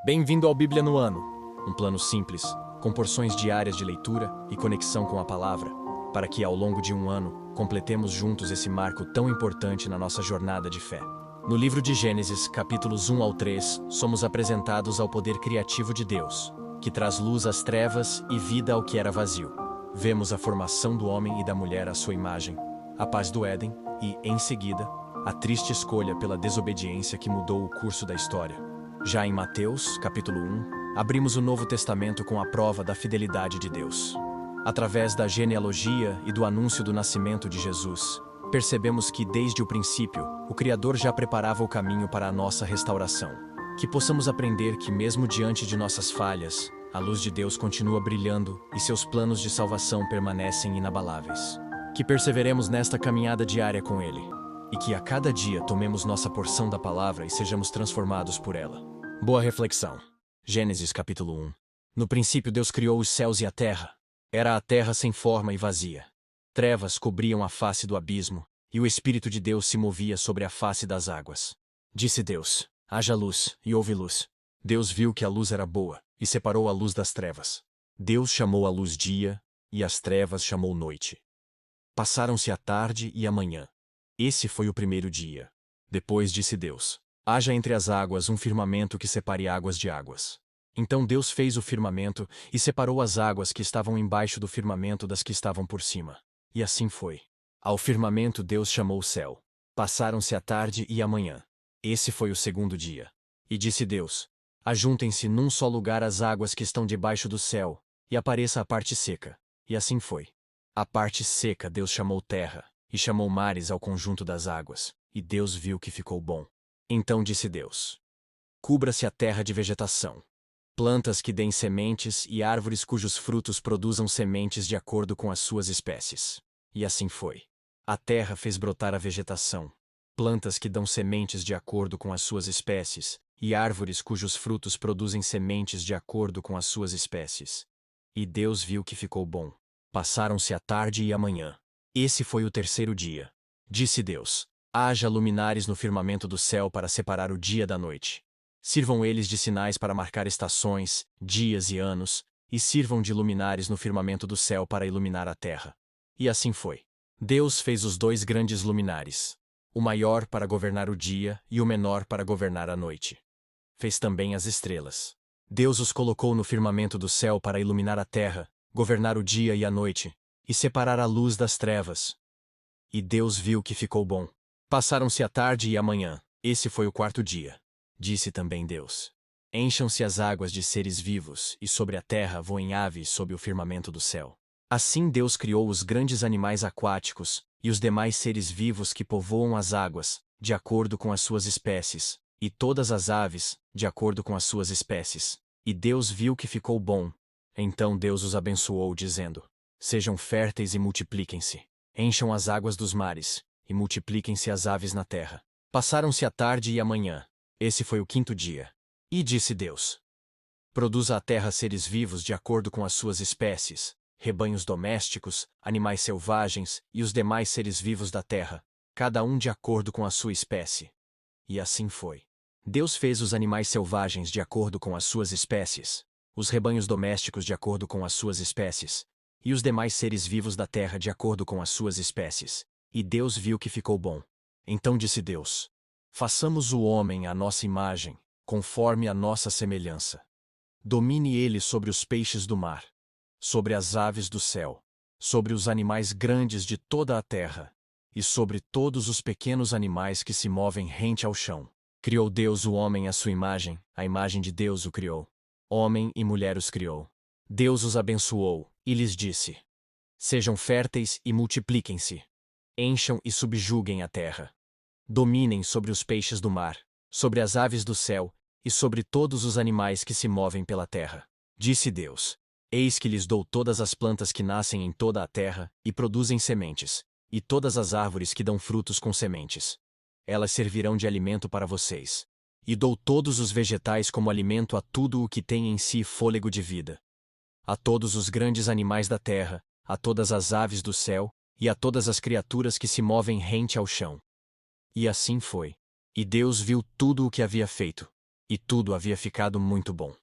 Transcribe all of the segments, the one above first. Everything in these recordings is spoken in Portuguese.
Bem-vindo ao Bíblia no Ano, um plano simples, com porções diárias de leitura e conexão com a palavra, para que ao longo de um ano, completemos juntos esse marco tão importante na nossa jornada de fé. No livro de Gênesis, capítulos 1 ao 3, somos apresentados ao poder criativo de Deus, que traz luz às trevas e vida ao que era vazio. Vemos a formação do homem e da mulher à sua imagem, a paz do Éden e, em seguida, a triste escolha pela desobediência que mudou o curso da história. Já em Mateus, capítulo 1, abrimos o Novo Testamento com a prova da fidelidade de Deus. Através da genealogia e do anúncio do nascimento de Jesus, percebemos que, desde o princípio, o Criador já preparava o caminho para a nossa restauração. Que possamos aprender que, mesmo diante de nossas falhas, a luz de Deus continua brilhando e seus planos de salvação permanecem inabaláveis. Que perseveremos nesta caminhada diária com Ele, e que a cada dia tomemos nossa porção da palavra e sejamos transformados por ela. Boa reflexão. Gênesis capítulo 1. No princípio Deus criou os céus e a terra. Era a terra sem forma e vazia. Trevas cobriam a face do abismo, e o Espírito de Deus se movia sobre a face das águas. Disse Deus: haja luz, e houve luz. Deus viu que a luz era boa, e separou a luz das trevas. Deus chamou a luz dia, e as trevas chamou noite. Passaram-se a tarde e a manhã. Esse foi o primeiro dia. Depois disse Deus: haja entre as águas um firmamento que separe águas de águas. Então Deus fez o firmamento e separou as águas que estavam embaixo do firmamento das que estavam por cima. E assim foi. Ao firmamento Deus chamou o céu. Passaram-se a tarde e a manhã. Esse foi o segundo dia. E disse Deus: ajuntem-se num só lugar as águas que estão debaixo do céu, e apareça a parte seca. E assim foi. A parte seca Deus chamou terra, e chamou mares ao conjunto das águas, e Deus viu que ficou bom. Então disse Deus: cubra-se a terra de vegetação, plantas que deem sementes e árvores cujos frutos produzam sementes de acordo com as suas espécies. E assim foi. A terra fez brotar a vegetação, plantas que dão sementes de acordo com as suas espécies, e árvores cujos frutos produzem sementes de acordo com as suas espécies. E Deus viu que ficou bom. Passaram-se a tarde e a manhã. Esse foi o terceiro dia. Disse Deus: haja luminares no firmamento do céu para separar o dia da noite. Sirvam eles de sinais para marcar estações, dias e anos, e sirvam de luminares no firmamento do céu para iluminar a terra. E assim foi. Deus fez os dois grandes luminares, o maior para governar o dia e o menor para governar a noite. Fez também as estrelas. Deus os colocou no firmamento do céu para iluminar a terra, governar o dia e a noite, e separar a luz das trevas. E Deus viu que ficou bom. Passaram-se a tarde e a manhã. Esse foi o quarto dia. Disse também Deus: encham-se as águas de seres vivos, e sobre a terra voem aves sob o firmamento do céu. Assim Deus criou os grandes animais aquáticos, e os demais seres vivos que povoam as águas, de acordo com as suas espécies, e todas as aves, de acordo com as suas espécies. E Deus viu que ficou bom. Então Deus os abençoou, dizendo: sejam férteis e multipliquem-se. Encham as águas dos mares, e multipliquem-se as aves na terra. Passaram-se a tarde e a manhã. Esse foi o quinto dia. E disse Deus: produza a terra seres vivos de acordo com as suas espécies, rebanhos domésticos, animais selvagens e os demais seres vivos da terra, cada um de acordo com a sua espécie. E assim foi. Deus fez os animais selvagens de acordo com as suas espécies, os rebanhos domésticos de acordo com as suas espécies, e os demais seres vivos da terra de acordo com as suas espécies. E Deus viu que ficou bom. Então disse Deus: façamos o homem à nossa imagem, conforme a nossa semelhança. Domine ele sobre os peixes do mar, sobre as aves do céu, sobre os animais grandes de toda a terra, e sobre todos os pequenos animais que se movem rente ao chão. Criou Deus o homem à sua imagem, a imagem de Deus o criou. Homem e mulher os criou. Deus os abençoou, e lhes disse: sejam férteis e multipliquem-se. Encham e subjuguem a terra. Dominem sobre os peixes do mar, sobre as aves do céu, e sobre todos os animais que se movem pela terra. Disse Deus: eis que lhes dou todas as plantas que nascem em toda a terra, e produzem sementes, e todas as árvores que dão frutos com sementes. Elas servirão de alimento para vocês. E dou todos os vegetais como alimento a tudo o que tem em si fôlego de vida. A todos os grandes animais da terra, a todas as aves do céu, e a todas as criaturas que se movem rente ao chão. E assim foi. E Deus viu tudo o que havia feito. e tudo havia ficado muito bom.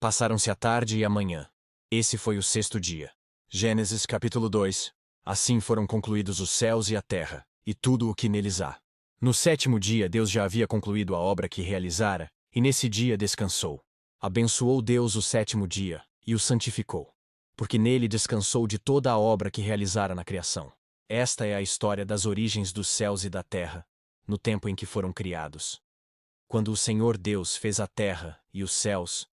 Passaram-se a tarde e a manhã. Esse foi o sexto dia. Gênesis capítulo 2. Assim foram concluídos os céus e a terra, e tudo o que neles há. No sétimo dia Deus já havia concluído a obra que realizara, e nesse dia descansou. Abençoou Deus o sétimo dia, e o santificou, porque nele descansou de toda a obra que realizara na criação. Esta é a história das origens dos céus e da terra, no tempo em que foram criados. Quando o Senhor Deus fez a terra e os céus,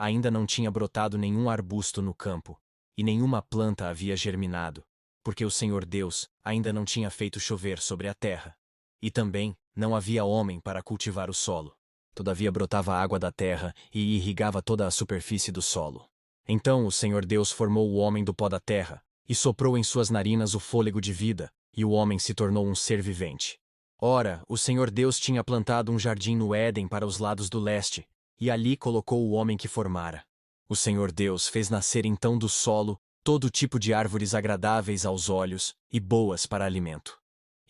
ainda não tinha brotado nenhum arbusto no campo, e nenhuma planta havia germinado, porque o Senhor Deus ainda não tinha feito chover sobre a terra. E também não havia homem para cultivar o solo. Todavia brotava água da terra e irrigava toda a superfície do solo. Então o Senhor Deus formou o homem do pó da terra, e soprou em suas narinas o fôlego de vida, e o homem se tornou um ser vivente. Ora, o Senhor Deus tinha plantado um jardim no Éden para os lados do leste, e ali colocou o homem que formara. O Senhor Deus fez nascer então do solo todo tipo de árvores agradáveis aos olhos e boas para alimento.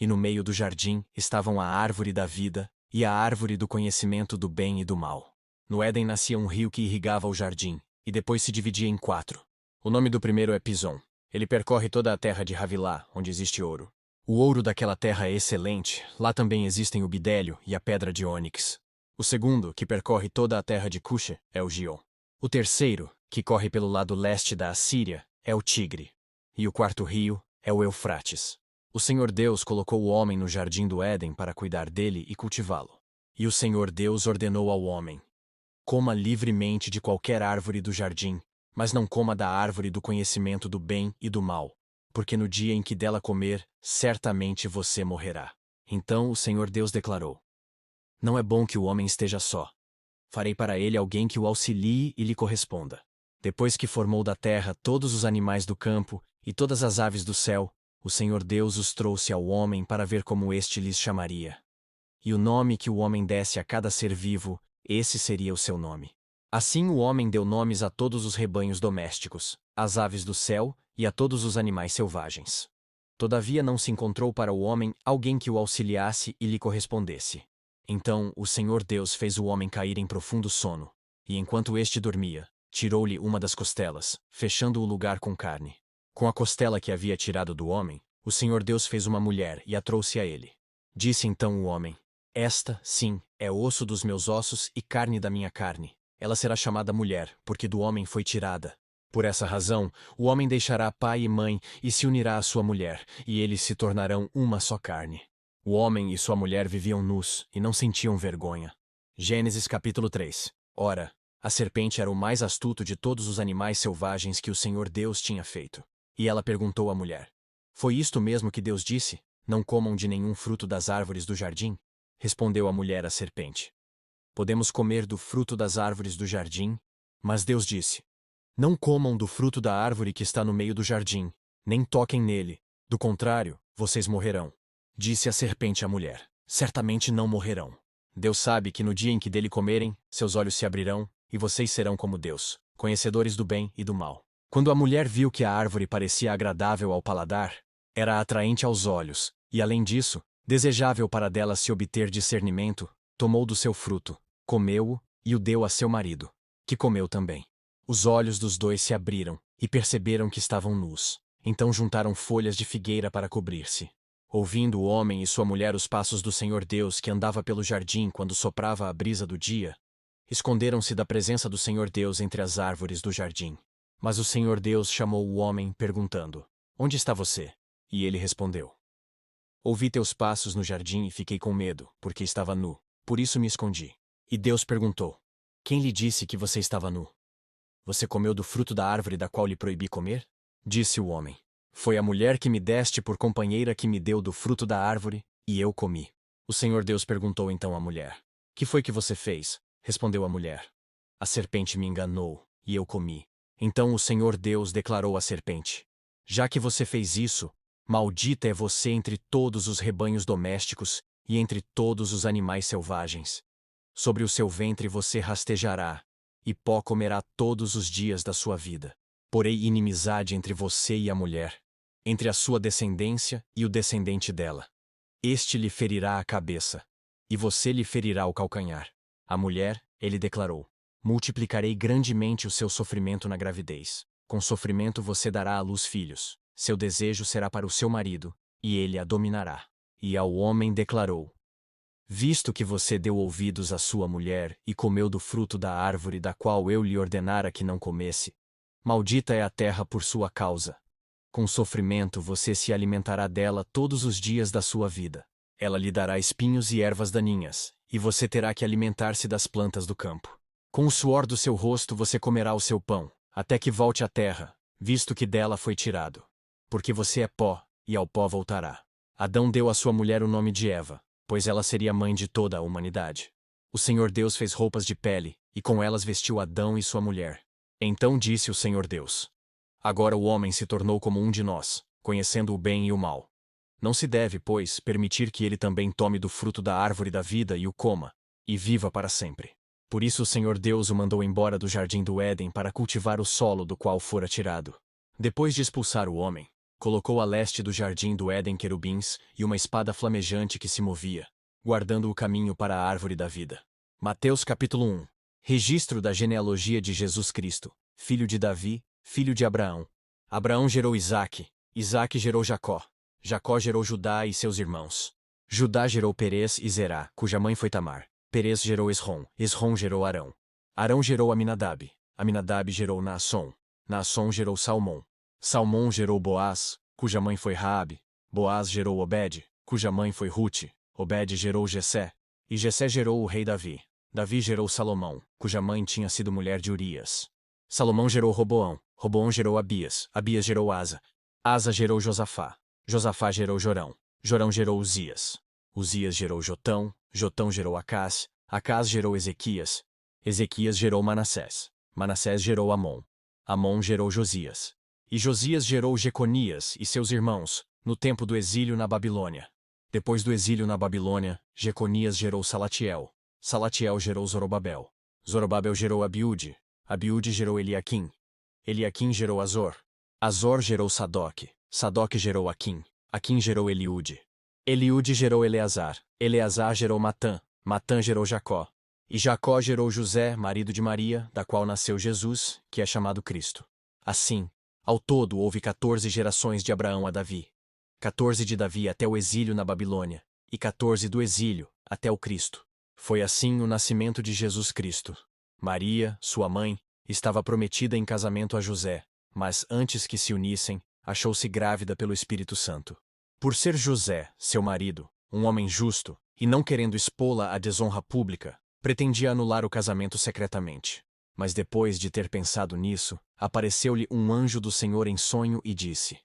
E no meio do jardim estavam a árvore da vida e a árvore do conhecimento do bem e do mal. No Éden nascia um rio que irrigava o jardim, e depois se dividia em 4. O nome do primeiro é Pison. Ele percorre toda a terra de Havilá, onde existe ouro. O ouro daquela terra é excelente, lá também existem o bidélio e a pedra de ônix. O segundo, que percorre toda a terra de Cuxê, é o Gion. O terceiro, que corre pelo lado leste da Assíria, é o Tigre. E o quarto rio é o Eufrates. O Senhor Deus colocou o homem no jardim do Éden para cuidar dele e cultivá-lo. E o Senhor Deus ordenou ao homem: coma livremente de qualquer árvore do jardim, mas não coma da árvore do conhecimento do bem e do mal, porque no dia em que dela comer, certamente você morrerá. Então o Senhor Deus declarou: não é bom que o homem esteja só. Farei para ele alguém que o auxilie e lhe corresponda. Depois que formou da terra todos os animais do campo e todas as aves do céu, o Senhor Deus os trouxe ao homem para ver como este lhes chamaria. E o nome que o homem desse a cada ser vivo, esse seria o seu nome. Assim o homem deu nomes a todos os rebanhos domésticos, às aves do céu e a todos os animais selvagens. Todavia não se encontrou para o homem alguém que o auxiliasse e lhe correspondesse. Então o Senhor Deus fez o homem cair em profundo sono, e enquanto este dormia, tirou-lhe uma das costelas, fechando o lugar com carne. Com a costela que havia tirado do homem, o Senhor Deus fez uma mulher e a trouxe a ele. Disse então o homem: esta, sim, é osso dos meus ossos e carne da minha carne. Ela será chamada mulher, porque do homem foi tirada. Por essa razão, o homem deixará pai e mãe e se unirá à sua mulher, e eles se tornarão uma só carne. O homem e sua mulher viviam nus e não sentiam vergonha. Gênesis capítulo 3. Ora, a serpente era o mais astuto de todos os animais selvagens que o Senhor Deus tinha feito. E ela perguntou à mulher: foi isto mesmo que Deus disse? Não comam de nenhum fruto das árvores do jardim? Respondeu a mulher à serpente: podemos comer do fruto das árvores do jardim, mas Deus disse: não comam do fruto da árvore que está no meio do jardim, nem toquem nele, do contrário, vocês morrerão. Disse a serpente à mulher: certamente não morrerão. Deus sabe que no dia em que dele comerem, seus olhos se abrirão, e vocês serão como Deus, conhecedores do bem e do mal. Quando a mulher viu que a árvore parecia agradável ao paladar, era atraente aos olhos, e além disso, desejável para dela se obter discernimento, tomou do seu fruto, comeu-o e o deu a seu marido, que comeu também. Os olhos dos dois se abriram, e perceberam que estavam nus. Então juntaram folhas de figueira para cobrir-se. Ouvindo o homem e sua mulher os passos do Senhor Deus que andava pelo jardim quando soprava a brisa do dia, esconderam-se da presença do Senhor Deus entre as árvores do jardim. Mas o Senhor Deus chamou o homem, perguntando: onde está você? E ele respondeu: ouvi teus passos no jardim e fiquei com medo, porque estava nu, por isso me escondi. E Deus perguntou: quem lhe disse que você estava nu? Você comeu do fruto da árvore da qual lhe proibi comer? Disse o homem: foi a mulher que me deste por companheira que me deu do fruto da árvore, e eu comi. O Senhor Deus perguntou então à mulher: que foi que você fez? Respondeu a mulher: a serpente me enganou, e eu comi. Então o Senhor Deus declarou à serpente: já que você fez isso, maldita é você entre todos os rebanhos domésticos e entre todos os animais selvagens. Sobre o seu ventre você rastejará, e pó comerá todos os dias da sua vida. Porei inimizade entre você e a mulher, entre a sua descendência e o descendente dela. Este lhe ferirá a cabeça, e você lhe ferirá o calcanhar. A mulher Ele declarou: multiplicarei grandemente o seu sofrimento na gravidez. Com sofrimento você dará à luz filhos. Seu desejo será para o seu marido, e ele a dominará. E ao homem declarou: visto que você deu ouvidos à sua mulher e comeu do fruto da árvore da qual eu lhe ordenara que não comesse, maldita é a terra por sua causa. Com sofrimento você se alimentará dela todos os dias da sua vida. Ela lhe dará espinhos e ervas daninhas, e você terá que alimentar-se das plantas do campo. Com o suor do seu rosto você comerá o seu pão, até que volte à terra, visto que dela foi tirado. Porque você é pó, e ao pó voltará. Adão deu à sua mulher o nome de Eva, pois ela seria mãe de toda a humanidade. O Senhor Deus fez roupas de pele, e com elas vestiu Adão e sua mulher. Então disse o Senhor Deus: agora o homem se tornou como um de nós, conhecendo o bem e o mal. Não se deve, pois, permitir que ele também tome do fruto da árvore da vida e o coma, e viva para sempre. Por isso o Senhor Deus o mandou embora do jardim do Éden para cultivar o solo do qual fora tirado. Depois de expulsar o homem, colocou a leste do jardim do Éden querubins e uma espada flamejante que se movia, guardando o caminho para a árvore da vida. Mateus capítulo 1. Registro da genealogia de Jesus Cristo, filho de Davi, filho de Abraão. Abraão gerou Isaque, Isaque gerou Jacó. Jacó gerou Judá e seus irmãos. Judá gerou Perez e Zerá, cuja mãe foi Tamar. Perez gerou Esrom, Esrom gerou Arão. Arão gerou Aminadab, Aminadab gerou Naasson. Naasson gerou Salmão. Salmão gerou Boaz, cuja mãe foi Raabe. Boaz gerou Obed, cuja mãe foi Rute. Obed gerou Jessé, e Jessé gerou o rei Davi. Davi gerou Salomão, cuja mãe tinha sido mulher de Urias. Salomão gerou Roboão, Roboão gerou Abias, Abias gerou Asa. Asa gerou Josafá. Josafá gerou Jorão. Jorão gerou Uzias. Uzias gerou Jotão. Jotão gerou Acás. Acás gerou Ezequias. Ezequias gerou Manassés. Manassés gerou Amon. Amon gerou Josias. E Josias gerou Jeconias e seus irmãos, no tempo do exílio na Babilônia. Depois do exílio na Babilônia, Jeconias gerou Salatiel. Salatiel gerou Zorobabel. Zorobabel gerou Abiúde. Abiúde gerou Eliaquim. Eliaquim gerou Azor. Azor gerou Sadoque. Sadoque gerou Aquim. Aquim gerou Eliúde. Eliúde gerou Eleazar. Eleazar gerou Matã. Matã gerou Jacó. E Jacó gerou José, marido de Maria, da qual nasceu Jesus, que é chamado Cristo. Assim, ao todo houve 14 gerações de Abraão a Davi. 14 de Davi até o exílio na Babilônia, e 14 do exílio até o Cristo. Foi assim o nascimento de Jesus Cristo. Maria, sua mãe, estava prometida em casamento a José, mas antes que se unissem, achou-se grávida pelo Espírito Santo. Por ser José, seu marido, um homem justo, e não querendo expô-la à desonra pública, pretendia anular o casamento secretamente. Mas depois de ter pensado nisso, apareceu-lhe um anjo do Senhor em sonho e disse: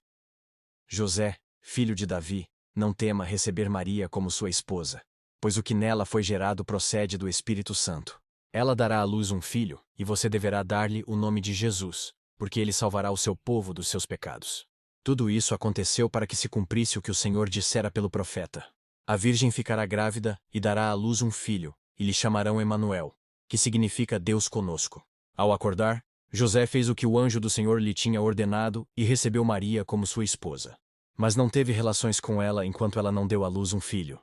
José, filho de Davi, não tema receber Maria como sua esposa, pois o que nela foi gerado procede do Espírito Santo. Ela dará à luz um filho, e você deverá dar-lhe o nome de Jesus, porque ele salvará o seu povo dos seus pecados. Tudo isso aconteceu para que se cumprisse o que o Senhor dissera pelo profeta. A virgem ficará grávida e dará à luz um filho, e lhe chamarão Emanuel, que significa Deus conosco. Ao acordar, José fez o que o anjo do Senhor lhe tinha ordenado e recebeu Maria como sua esposa. Mas não teve relações com ela enquanto ela não deu à luz um filho.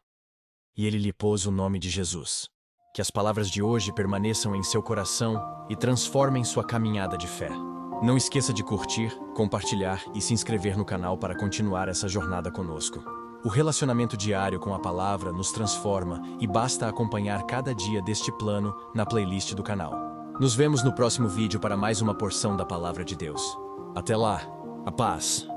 E ele lhe pôs o nome de Jesus. Que as palavras de hoje permaneçam em seu coração e transformem sua caminhada de fé. Não esqueça de curtir, compartilhar e se inscrever no canal para continuar essa jornada conosco. O relacionamento diário com a palavra nos transforma e basta acompanhar cada dia deste plano na playlist do canal. Nos vemos no próximo vídeo para mais uma porção da Palavra de Deus. Até lá, a paz!